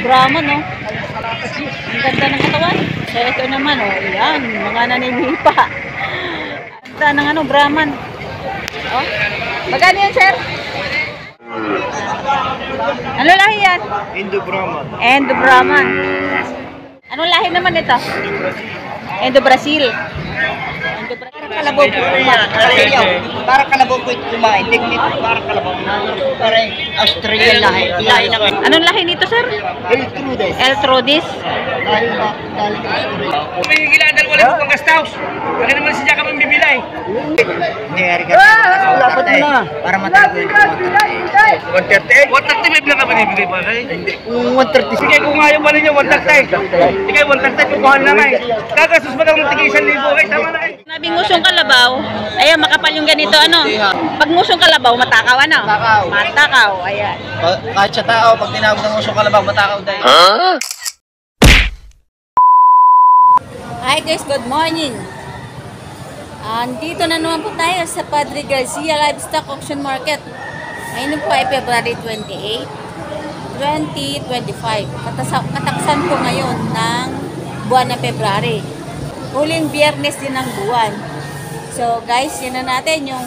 Brahman, no? Ang ganda ng katawan. So, ito naman, oh, yan, mga naninipa. Ang ganda ng ano, Brahman. Oh, magkano yan, sir? Ano lahi yan? Indo-Brahman. Indo-Brahman. Anong lahi naman ito? Indo-Brazil. Kalabaw po kumain. Para kalabaw po kumain. Teknik para kalabaw. Para Australian lahi. Lahi na kayo. Anong lahi nito, sir? Eltrudes. Eltrodis. Lahi ba? Lahi na Australia. Kumigilan dahil wala pong gastaus. Kaya naman siya kami bibilay. Nangyari ka dapat na. Para matalo yung 138? 130 may bilang ka binibigay pa kayo? Hindi. 130. Sige, kung ayaw pa ninyo, 130. Sige, 130, kukuhan na kayo. Kagasos ba lang tigil 1,000 kayo? Tama na kayo. Nabing ngusong kalabaw. Ayan, makapal yung ganito, ano? Pag ngusong kalabaw, matakaw, ano? Matakaw. Matakaw, ayan. Kahit sa tao, pag tinawag ng usong kalabaw, matakaw dahil. Hi guys, good morning. Andito na naman po tayo sa Padre Garcia Livestock Auction Market. Ngayon po ay February 28, 2025. Kataksan po ngayon ng buwan na February. Huling biyernes din ng buwan. So guys, yan na natin yung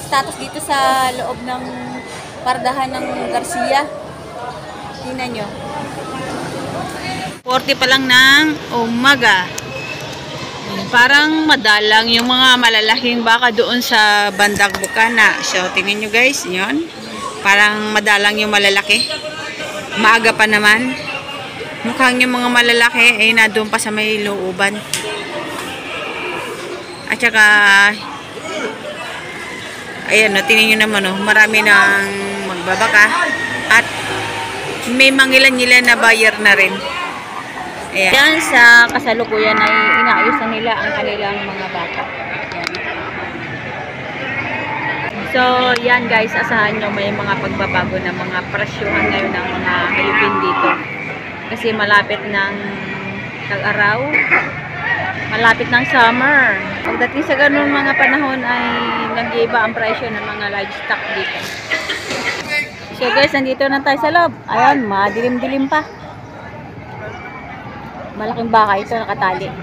status dito sa loob ng pardahan ng Garcia. Tingnan nyo. 40 pa lang ng umaga. Parang madalang yung mga malalaking baka doon sa bandang Bukana. So, tingnan nyo guys, yun. Parang madalang yung malalaki. Maaga pa naman. Mukhang yung mga malalaki ay na doon pa sa may looban. At saka, ayan, no, tingnan nyo naman, no, marami nang magbabaka. At may mangilan-ngilan na buyer na rin. Ayan. Yan sa kasalukuyan ay inaayos na nila ang kanilang mga baka. Ayan. So, yan guys, asahan nyo may mga pagbabago na mga presyuhan ngayon ng mga hayupin dito. Kasi malapit ng tag-araw, malapit ng summer. Pagdating sa ganun mga panahon ay nag-iiba ang presyo ng mga livestock dito. So guys, nandito na tayo sa loob. Ayan, madilim-dilim pa. Malaking baka ito nakatali. Ayan.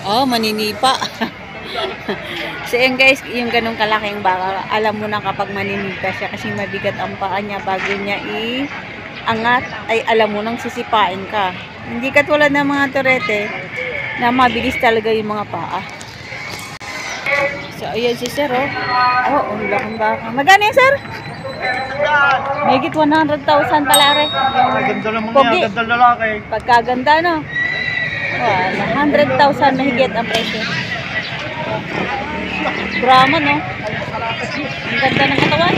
Oh, maninipa. So yun guys, yung ganun kalaking baka, alam mo na kapag maninipa siya kasi mabigat ang paa niya bago niya angat, ay alam mo nang sisipain ka. Hindi katulad ng mga turete na mabilis talaga yung mga paa. So ayan si sir, oh. Oh, ang laking baka. Magkano yan, sir? Megit 100,000 pala rin. Ganda naman niya, ganda lalaki. Pagkaganda, no? 100,000 mahigit ang presyo. Brahman, no? Ang ganda ng katawan.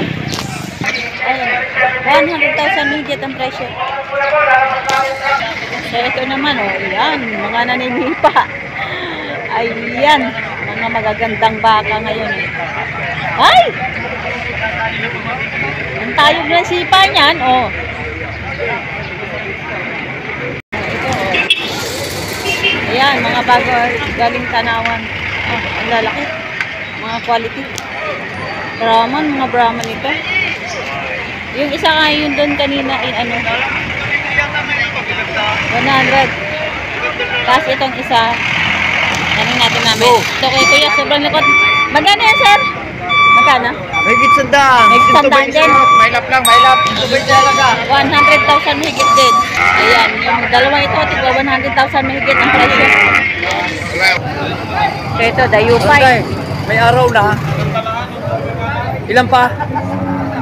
Ayan, 100,000 mahigit ang presyo. So ito naman, oh, yan, mga naninipa. Ayan, mga magagandang baka ngayon. Ay! Ang tayog ng sipa niyan, oh. Ito, oh. Ayan, mga bago galing tanawan. Oh, ang lalaki. Mga quality. Brahman, mga Brahman ito. Yung isa nga yun doon kanina, ano, 100. Tapos itong isa, tanong natin namin. Ito kay Kuya, sobrang likod. Magkano yan, sir? Magkano? Mahigit sandaan. Mahigit sandaan din. May lap lang, may lap. Ito ba talaga? 100,000 mahigit din. Ayan, yung dalawang ito, tigwa 100,000 mahigit ang presyo. So ito, dayupay. May araw na. Ilan pa?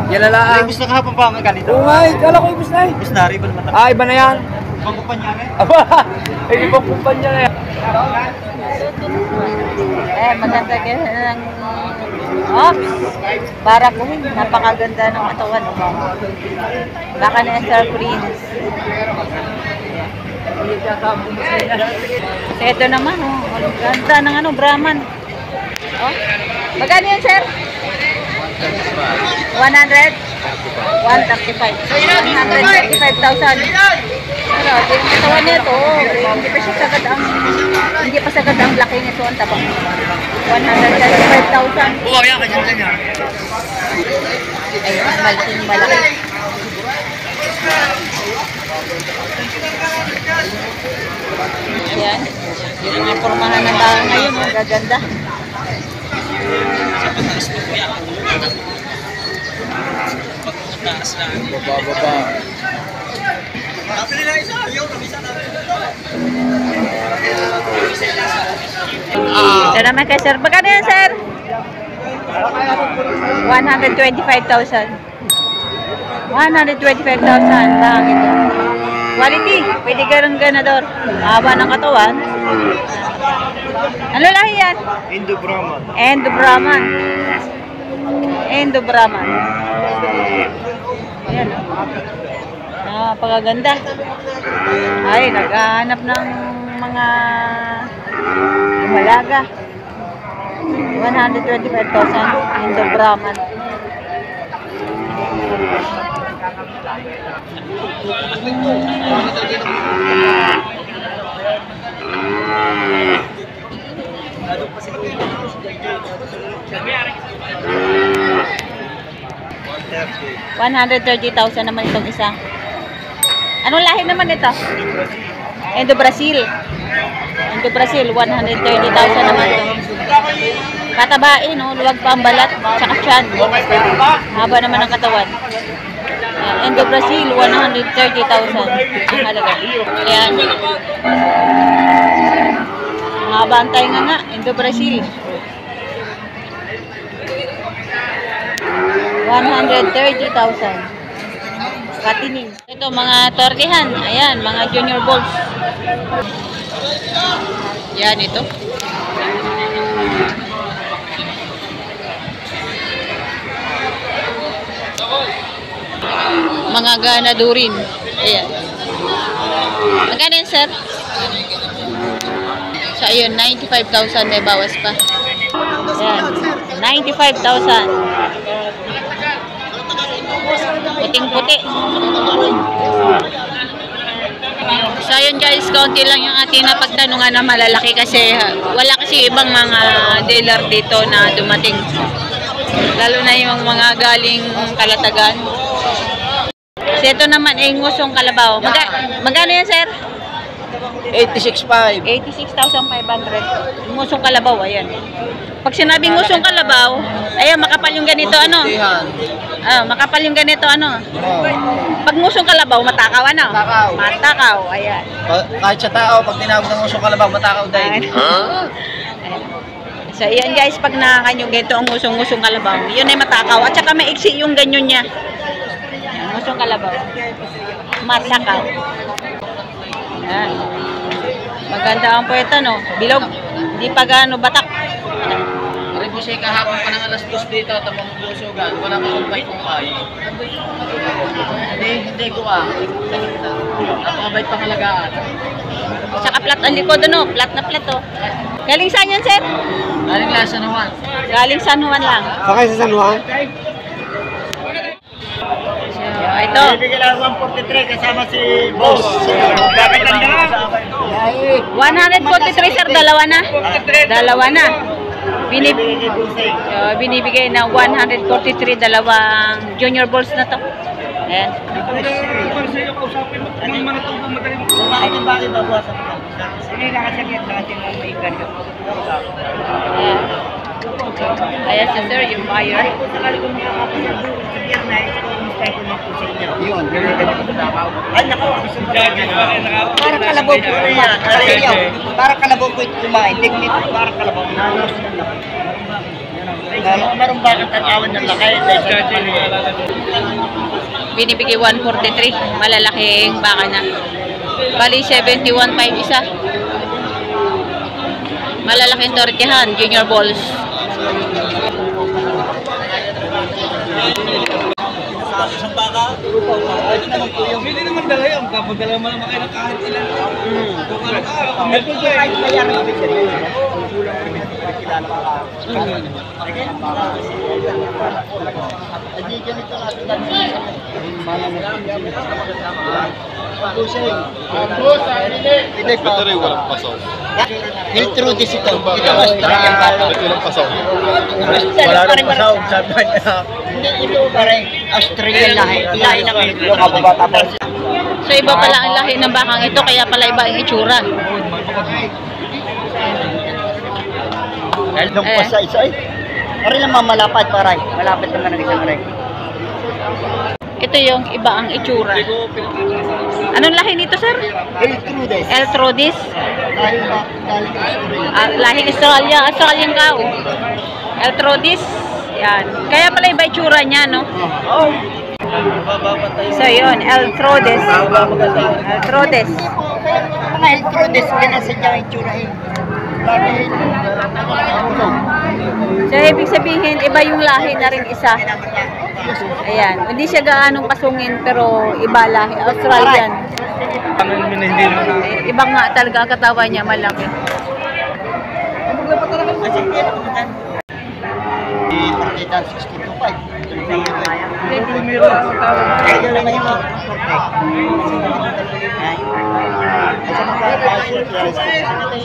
Yan na lang. Ibus na kahapon pa ang ganito. Oo nga, kala ko ibus na eh. Ibus na, iba naman. Ah, iba na yan. Ibang kumpanya na eh. Aba, ibang kumpanya na yan. Maganda kasi ng para ko, napakaganda ng katawan. Baka na yung Star Prince. So ito naman, oh, ganda ng ano, Brahman. Oh, magkano yan, sir? 100? 135. 135,000. Pero yung katawan nito, hindi pa siya sagad ang laki nito ang tabang. 135,000. Oo, yan, kanya. Ay, malaki. Yan. Yung mga pormahan ng tao ngayon, magaganda. Ito naman kay sir. Magkano yan, sir? 125,000. 125,000 lang ito. Quality. Pwede karang ganador. Haba ng katawan. Ano lahi yan? Indo Brahman. Indo-Brahman. Indo-Brahman. Ayan. Pagaganda. Ay, naghahanap ng mga malaga. 125,000 Indo-Brahman. $130,000 naman itong isa. Anong lahi naman ito? Indo-Brazil. Indo-Brazil, 130,000 naman ito. Patabain, no? Luwag pa ang balat, tsaka tiyan. Haba naman ang katawan. Indo-Brazil, 130,000 ang halaga. Ayan. Haba ang tayo nga, Indo-Brazil. 130,000. Katining. Ito, mga tortihan. Ayan, mga junior balls. Yan, ito. Mga ganadurin. Ayan. Magkano yan, sir? So, ayun, 95,000. May bawas pa. Ayan. 95,000. Puting-puti. So yun guys, kaunti lang yung ating napagtanungan na malalaki kasi wala kasi ibang mga dealer dito na dumating. Lalo na yung mga galing Kalatagan. Kasi ito naman ay ngusong kalabaw. Magkano yan, sir? 86.5. 86,500. Ngusong kalabaw, ayan. Pag sinabing ngusong kalabaw, ayan, makapal yung ganito, ano? Makapal yung ganito, ano? Pag ngusong kalabaw, matakaw, ano? Matakaw. Matakaw, ayan. Kahit sa tao, pag tinawag ng ngusong kalabaw, matakaw dahil. So, ayan guys, pag nakakanyo ganito ang ngusong kalabaw, yun ay matakaw. At saka maiksi yung ganyan niya. Ayan, ngusong kalabaw. Matakaw. Ayan. Maganda ang puweta, no? Bilog. Hindi pa gaano batak. Alam mo siya kahapon pa ng alas 2 dito, tamang busugan, wala kang kumpay-kumpay. Hindi ko napakabait pang halagaan. Saka plat ang likod, ano? Plat na plat, oh. Galing saan yan, sir? Galing lang sa Juan. Galing San Juan lang. Sakay sa San Juan? So, ito. Bibigyan lang 143 kasama si Boss. Dapat lang na. 143, sir. Dalawa na. Dalawa na. Binibigay na 143, dalawang junior balls na to. Ayan. Bakit babawasan mo? Hindi nakasagit natin ang may ganito. Ayan. Ayan si sir, yung buyer. Yun, ay nako, para kalabaw po kumain. Para kalabaw po kumain. Tignan po, para kalabaw. Meron ba kang tanawan ng lakay? Binibigay 143, malalaking baka na. Bali 71.5 isa. Malalaking tortihan, junior balls. Isang baka? Hindi naman dala yun. Kapag dala mo naman kayo ng kahit ilan. Kung ano ka, may kahit mayar na ibig sabihin. Kulang kami natin kilala ka. Hindi ganito natin natin. Ito rin walang pasaw. Nitrodis ito. Ito mas talagang bata. Ito lang pasaw. Wala rin pasaw. Sabi niya. ito pare, Australian lahi. Lahi na kayo. Yung kababata pa. So iba pala ang lahi ng bakang ito, kaya pala iba ang itsura. Dahil doon po sa isa eh. Pare lang mamalapad paray. Malapit naman ang isang aray. Ito yung iba ang itsura. Anong lahi nito, sir? Eltrudes. Eltrodis? Dahil ba? Dahil Australia. Lahing Australia, Australian cow. Eltrodis. Yan. Kaya pala iba itsura niya, no? So yun, Eltrodis. Eltrodis. Mga Eltrudes, yan ang sadyang itsura eh. Dahil, So ibig sabihin, iba yung lahi na rin isa. Ayan. Hindi siya gaanong pasungin, pero iba lahi. Australian. Iba nga talaga ang katawan niya, malaki. di partida 62.5.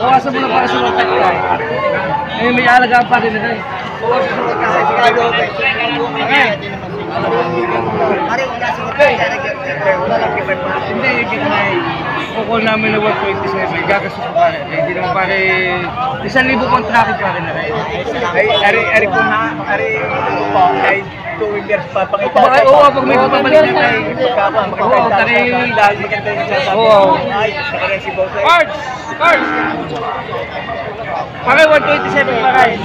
Bawasan mo na para sa mga takay. Ngayon may alagaan pa rin na. Bawasan mo na kasi sigado. Hindi, kukul namin na 127. Gagastos pa rin. Hindi naman pare 1,000 pang traffic pa rin na rin. Ari po na, ari po, ay 2 years pa pangita. Oo, pag may pabalik na tayo. Oo, tari yung dahil maganda yung nagsasabi. Oo. Ay, nakarin si Boss. Cards! Cards! Pare 127 pa rin.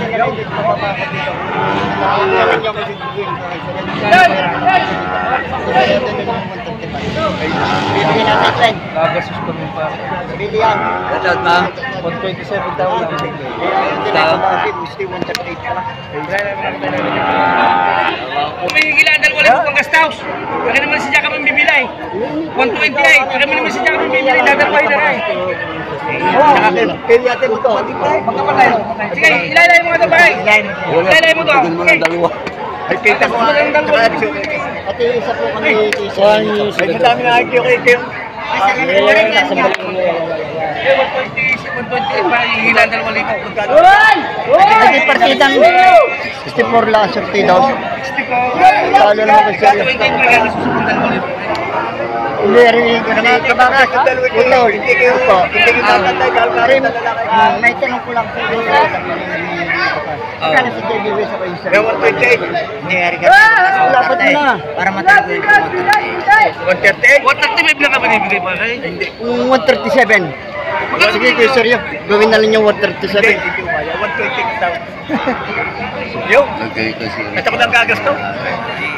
Bibigyan natin trend. Gagastos pa rin pa. Bili yan. 127 daw lang. May higilan dalawa lang pang gastaus. Kaya naman si Jaka mong bibilay. 128. Kaya naman si Jaka mong bibilay. Dadalaway na rin. Kaya natin mo ito. Magkapatay. Sige, ilalay mo nga ito pare. Ilalay mo ito. Sige. Ay, kita ko Ang dalawa. At isa po kami ay madami na kayo. 128 pa yung higilan dalawa lang. Kasi partidang 64 lang sorti daw. Talo naman kasi. 128 pa yung susunod dalawa lang. Hindi rin kabakas. Ito, hindi kayo po. Hindi kayo tatay. May tanong ko lang po. Kaya si JBW sa kayo sir. 128. Hindi rin ka. Dapat mo na. Para matalo yung 138. 135 lang ka binibigay pa rin. 137. Sige kayo sir yun. Gawin na lang yung 137. 128 daw. Yo. At ako nang gagasto.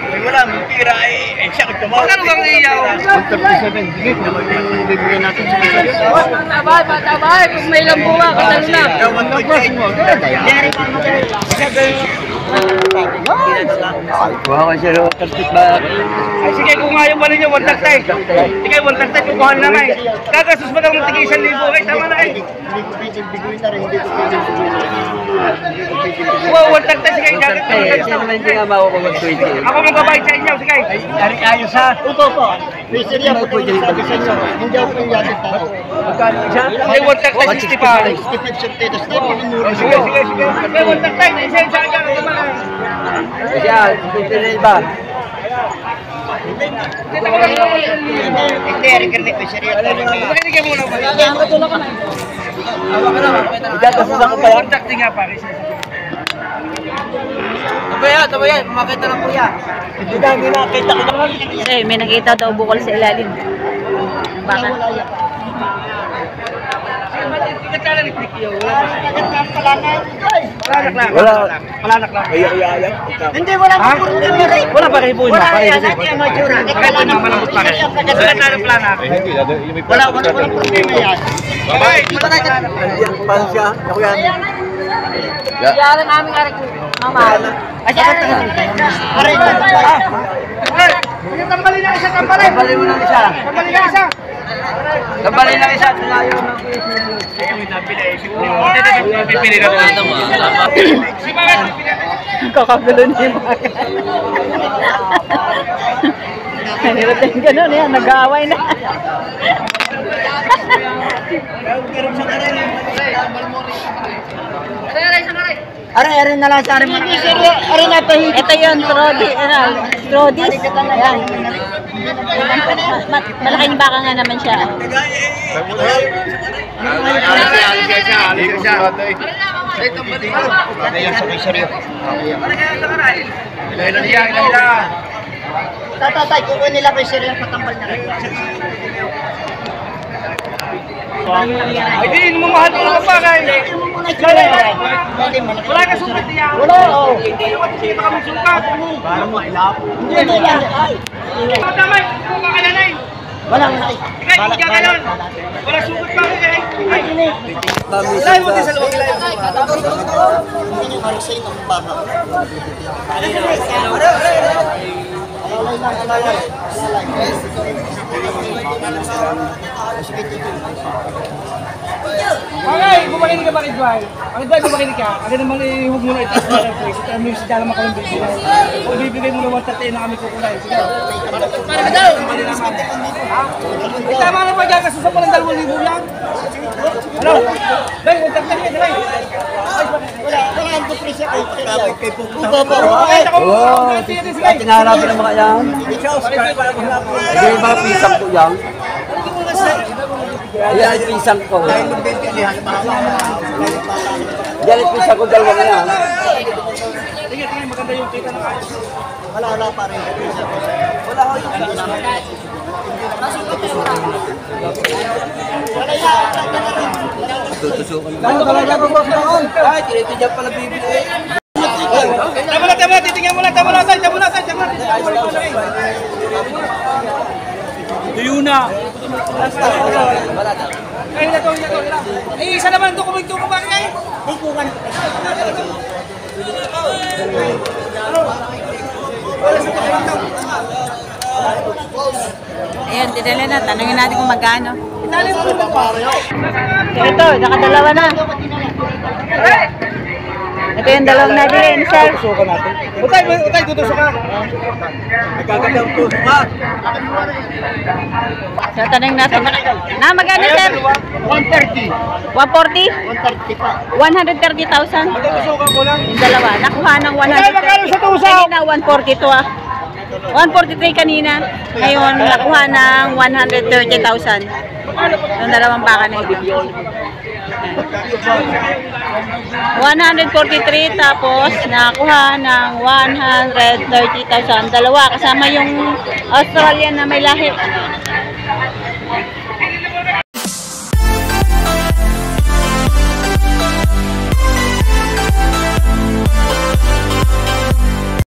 Ay wala, may pira ay siya kung tumawag. Magkano bang iyaw? 137. Sige, bibigyan natin sa kayo sir. Matabay, matabay. Kung may lambuwa, katalo na. 128. Wow, sir. Tartik ba? Ay sige, kung ayaw pa rin niya, 130. Sige, 130 kukuha na nga eh. Kagastos ba daw ng tigi 1,000? Okay, tama na eh. Hindi ko pwede biguin na rin. Hindi ko pwede biguin. Wow, 130 sige, dagat Sino naman hindi nga makuha mag-20? ako magbabayad sa inyo, sige. Ari ayos ha. Opo po. May sir yan po tayo sabi sa inyo. Hindi ako yung yatid tao. Magkano isa? May 130, 60 pa. 65 sortidos na pinamura. Sige, sige, sige. May 130, isa sa akin. Siya, hindi ba? Kita ko lang naman. Hindi, rin ko sir yan. Makinig ka muna. Igagastusan ko pa yan? 130 nga pare. Tabayan, makita ng kuya. Hindi na nakita ko naman. Kasi may nakita daw bukol sa ilalim. Baka. Palanak lang. Ayaw. Hindi, wala pa problema rin. Wala pa kayo po Wala yan, natin ang matura. Malambot pa rin. Wala na plana. Wala problema yan. Paano siya? Ako yan. Kaya lang aming arik mama. Ay, pare, Tambalin na isa, tambalin. Tambali mo ng isa. Tambalin na isa. Tambali ng isa. Tunayo ng Pipili na ito. Si Bakit? Kakagulo niya yung mga. Hirap din ganun yan, nag-aaway na. Are na lang sa arin mga are na to. Ito yun, Trodis. Ayan. Malaking baka nga naman siya. Tatay, kukunin nila kay Sir yung patambal na rin. Ay, di mo mahal mo pa kay. Wala ka sukat niya. Wala, oh. Hindi ka kami sukat. Parang mailapo. Hindi lang. Tama, kung kakalanay. Walang na. Kaya hindi ka kalon. Wala sukat pa kay. Ay, ilay mo din sa loob. Ilay mo. Hindi nyo marisay ng baka. Okay, bumakinig ka ba kay Dwight? Ang Dwight, bumakinig ka. Kasi naman huwag mo na itaas na ng place. Ito yung si Dala Makalong bibigay. Kung bibigay mo na 130 na kami kukulay. Sige. Para ka daw! Tama na pa dyan kasi sa palang 2,000 lang. Ano? Dahil, 130 niya, Dahil. Wala ang depresya kay Pupo. Tinaharapan ng mga yan. Hindi yung mga pisang ko yan. Ayan ang pisang ko. Yan ang pisang ko, dalawa na yan. Tingnan, maganda yung kita ng ayos. Wala pa rin. Tutusukan mo. Talaga ko ba noon? Ay, ito dyan pala bibili. Tama na, titingnan mo lang, tama na. Tuyo na. Ay, ito. Ay, isa naman ito, kumigto ko ba kayo? Ayan, dinala na. Tanungin natin kung magkano. Itali mo naman pa. Ito, nakadalawa na. Ito yung dalawang nabili ni Sir. Utay, tutusok ka. Nagkagandang tusukan. So, tanong natin. Na, magkano Sir? 130. 140? 130 pa. 130,000? Tutusokan ko lang. Yung dalawa. Nakuha ng 130. Kanina, 142 ah. 143 kanina. Ngayon, nakuha ng 130,000. Yung dalawang baka na ito. 143 tapos nakuha ng 130,000. Dalawa kasama yung Australian na may lahi.